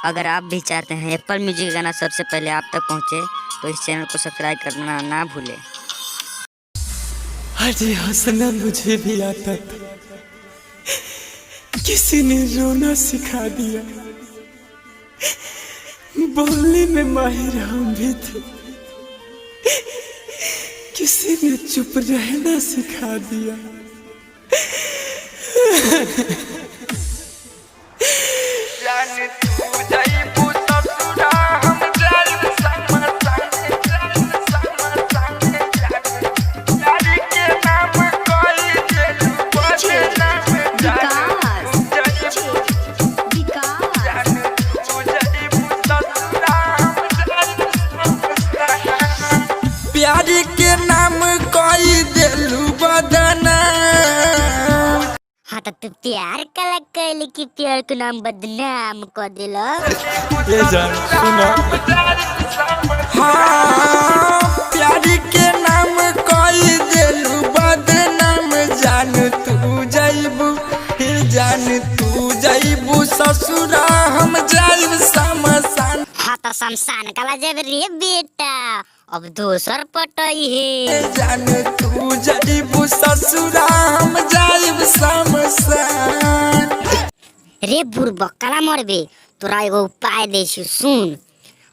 अगर आप भी चाहते हैं एप्पल म्यूजिक गाना सबसे पहले आप तक पहुंचे तो इस चैनल को सब्सक्राइब करना ना भूलें। अरे हंसना मुझे भी आता था, किसी ने रोना सिखा दिया। बोलने में माहिर हम भी थे, किसी ने चुप रहना सिखा दिया। प्यारी के नाम कोई दिलू बदना। हाँ तो तू प्यार कला कैली कि प्यार के नाम बदनाम कर दिला। ये जान सुना, हाँ प्यारी के नाम कोई दिलू बदनाम। जान तू जाइबू, जान तू जाइबू ससुरा, हम जाइब शमशान। हाँ तो शमशान कला जब रे बेटा, अब दोसर पटई है। जान तू जाइबू ससुरा, हम जाइब शमशान। रे बुढ़बा कला मरबे, तोरा एगो उपाय दे छी सुन।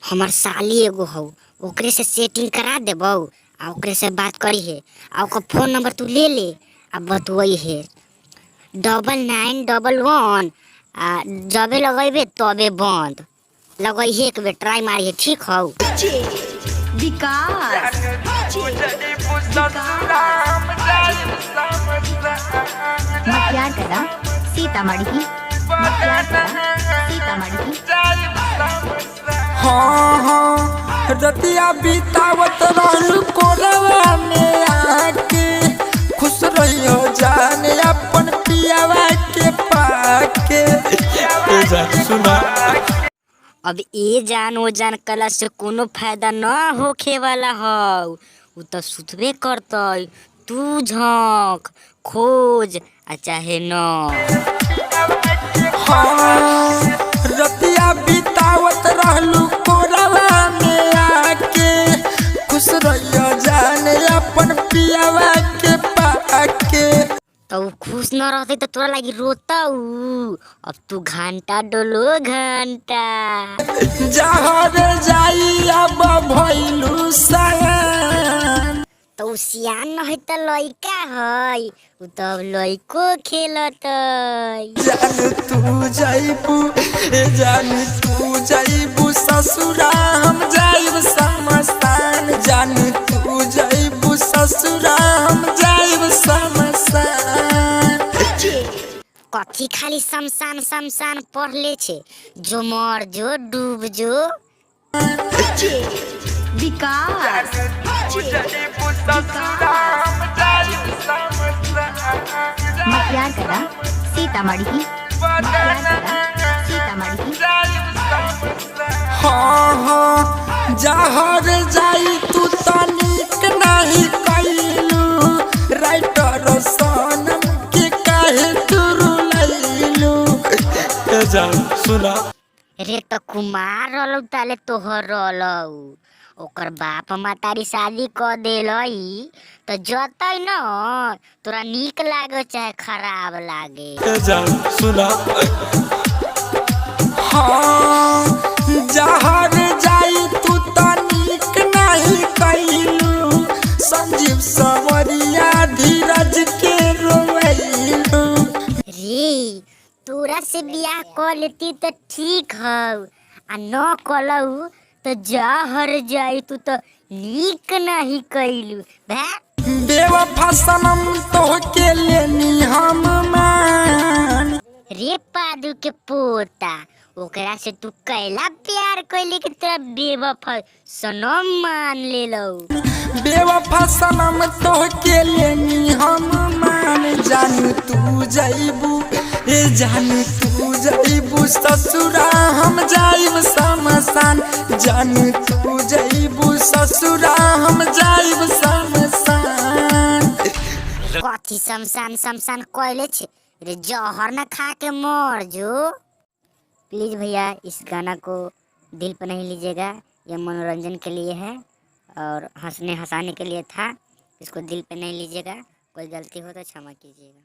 हमर साली एगो हौ, ओकरे से सेटिंग करा देबौ आ ओकरे से बात करी है आ ओकर फोन नंबर तू ले ले आ बतवई है 9911 आ जबे लगेबे तबे बंद लगई है। एक बेर ट्राई मारी है, ठीक हौ। विकास मटियार कला सीतामढ़ी, मटियार कला सीतामढ़ी। हाँ हाँ रतिया बितावत रहलू कोरवा में आके, खुश रहियो जान अपन पियावा के पाके। सुना, अब ए जान ओ जान कला से कोनो फायदा न होखे वाला हौ। उ तो सुतबे करतै, तू झोंक खोज आ चाहे न। हाँ रतिया बितावत रहलू कोरवा में आके, खुश रहियो जान अपन पियावा के पाके। तो खुश न रहते तो तोरा लगी रोता उ। अब तू घंटा डोलो घंटा। जहर जाई अब भइलू सयान। तो सियान न है तो लइका है, उ तो लइको खेलतै। जान तू जाइबू, जान तू जाइबू ससुरा, हम जाइब शमशान। जान तू जाइबू ससुरा, हम जाइब शमशान। कथी खाली शमशान शमशान पढ़ ले छे, जो मर जो डूब जो। विकास मटियार कला सीतामढ़ी, मटियार कला सीतामढ़ी। हाँ हाँ जहर जाई तू तनिक नहीं कैलू, राइटर सनम के काहे तुरु लैलू। जान सुना, रे तो कुमार रहलौ ताले तोहर रहलौ, ओकर बाप मातारी शादी क देलई तो जतई न तोरा नीक लागे चाहे खराब लागे। जान सुना, हाँ जहर जाई तू तनिक नहीं कैलू, संजीव सवरिया धीरज के रोवैलू। रे तोरा से बियाह कर लेती तो ठीक हौ, आ न कलऊ तो जहर जाई तू तो नीक नहीं कैलू। बेवफा सनम तोहके लेनी हम मान। रे पादू के पोता, ओकरा से तू कैला प्यार कैली कि तोरा बेवफा सनम मान लेलौ। बेवफा सनम तोहके लेनी हम मान। जान तू जाइबू, जान तू जाइबू ससुरा, हम जाइब शमशान। जान तू जाइबू ससुरा, हम जाइब शमशान। कथी शमशान शमशान कैले छे रे, जहर न खा के मर जो। प्लीज़ भैया इस गाना को दिल पर नहीं लीजिएगा, यह मनोरंजन के लिए है और हंसने हंसाने के लिए था। इसको दिल पे नहीं लीजिएगा, कोई गलती हो तो क्षमा कीजिएगा।